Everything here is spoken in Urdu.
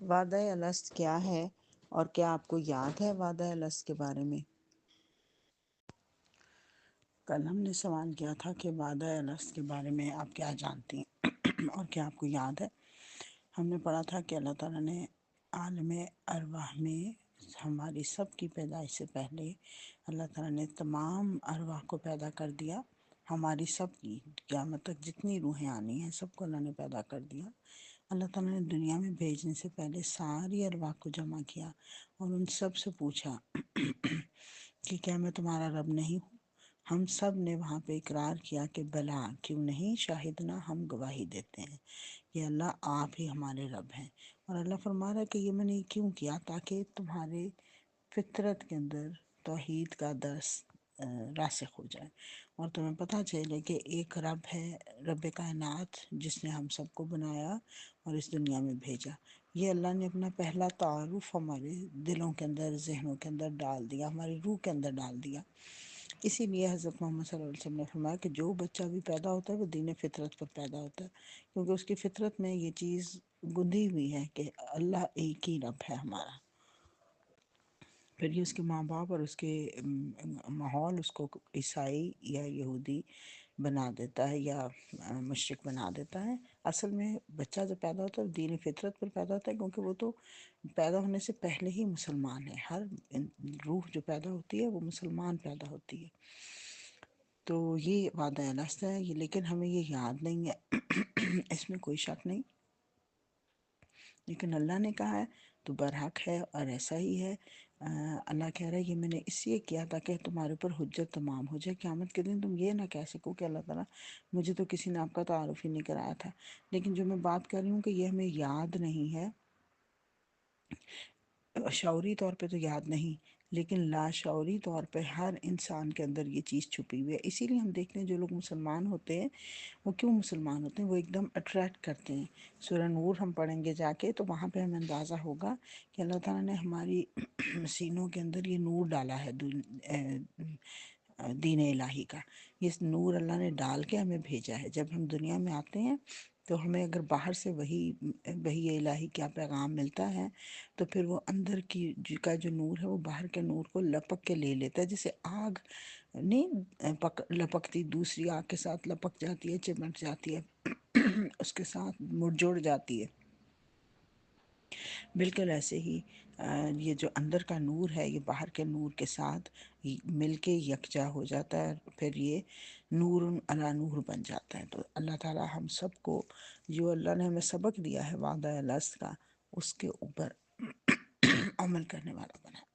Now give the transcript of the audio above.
وعدہ الست کیا ہے اور کیا آپ کو یاد ہے وعدہ الست کے بارے میں؟ کل ہم نے سوال کیا تھا کہ وعدہ الست کے بارے میں آپ کیا جانتی ہیں اور کیا آپ کو یاد ہے۔ ہم نے پڑھا تھا کہ اللہ تعالیٰ نے عالم ارواح میں ہماری سب کی پیدائش سے پہلے اللہ تعالیٰ نے تمام ارواح کو پیدا کر دیا، ہماری سب کی قیامت تک جتنی روحیں آنی ہیں سب کو اللہ نے پیدا کر دیا۔ اللہ تعالیٰ نے دنیا میں بھیجنے سے پہلے ساری ارواح کو جمع کیا اور ان سب سے پوچھا کہ کیا میں تمہارا رب نہیں ہوں؟ ہم سب نے وہاں پہ اقرار کیا کہ بلا، کیوں نہیں، شاہدنا، ہم گواہی دیتے ہیں کہ اللہ آپ ہی ہمارے رب ہیں۔ اور اللہ فرما رہا ہے کہ یہ میں نے کیوں کیا، تاکہ تمہارے فطرت کے اندر توحید کا درس راسخ ہو جائے اور تمہیں پتہ چلے کہ ایک رب ہے، رب کائنات، جس نے ہم سب کو بنایا اور اس دنیا میں بھیجا۔ یہ اللہ نے اپنا پہلا تعارف ہمارے دلوں کے اندر، ذہنوں کے اندر ڈال دیا، ہماری روح کے اندر ڈال دیا۔ اسی لیے حضرت محمد صلی اللہ علیہ وسلم نے فرمایا کہ جو بچہ بھی پیدا ہوتا ہے وہ دین فطرت پر پیدا ہوتا ہے، کیونکہ اس کی فطرت میں یہ چیز گندھی ہوئی ہے کہ اللہ ایک ہی رب ہے ہمارا۔ پھر یہ اس کے ماں باپ اور اس کے ماحول اس کو عیسائی یا یہودی بنا دیتا ہے یا مشرک بنا دیتا ہے۔ اصل میں بچہ جب پیدا ہوتا ہے دین فطرت پر پیدا ہوتا ہے، کیونکہ وہ تو پیدا ہونے سے پہلے ہی مسلمان ہے۔ ہر روح جو پیدا ہوتی ہے وہ مسلمان پیدا ہوتی ہے۔ تو یہ وعدہ الست ہے، لیکن ہمیں یہ یاد نہیں ہے اس میں کوئی شک نہیں، لیکن اللہ نے کہا ہے تو برحق ہے اور ایسا ہی ہے۔ اللہ کہہ رہا ہے یہ میں نے اس لیے کیا تاکہ تمہارے اوپر حجت تمام ہو جائے، قیامت کے دن تم یہ نہ کہہ سکو کہ اللہ تعالیٰ مجھے تو کسی نے آپ کا تعارف ہی نہیں کرایا تھا۔ لیکن جو میں بات کر رہی ہوں کہ یہ ہمیں یاد نہیں ہے، شعوری طور پہ تو یاد نہیں، لیکن لاشعوری طور پہ ہر انسان کے اندر یہ چیز چھپی ہوئی ہے۔ اسی لیے ہم دیکھتے ہیں جو لوگ مسلمان ہوتے ہیں وہ کیوں مسلمان ہوتے ہیں، وہ ایک دم اٹریکٹ کرتے ہیں۔ سورہ نور ہم پڑھیں گے جا کے تو وہاں پہ ہمیں اندازہ ہوگا کہ اللہ تعالیٰ نے ہماری سینوں کے اندر یہ نور ڈالا ہے دین الہی کا۔ یہ نور اللہ نے ڈال کے ہمیں بھیجا ہے۔ جب ہم دنیا میں آتے ہیں تو ہمیں اگر باہر سے وحی الہی کیا پیغام ملتا ہے تو پھر وہ اندر کا جو نور ہے وہ باہر کے نور کو لپک کے لے لیتا ہے، جیسے آگ نہیں لپکتی، دوسری آگ کے ساتھ لپک جاتی ہے، چمٹ جاتی ہے، اس کے ساتھ مڑ جڑ جاتی ہے۔ بالکل ایسے ہی یہ جو اندر کا نور ہے یہ باہر کے نور کے ساتھ مل کے یکجا ہو جاتا ہے، پھر یہ نور علی نور بن جاتا ہے۔ تو اللہ تعالیٰ ہم سب کو جو اللہ نے ہمیں سبق دیا ہے وعدہ الست کا، اس کے اوپر عمل کرنے والا بنا۔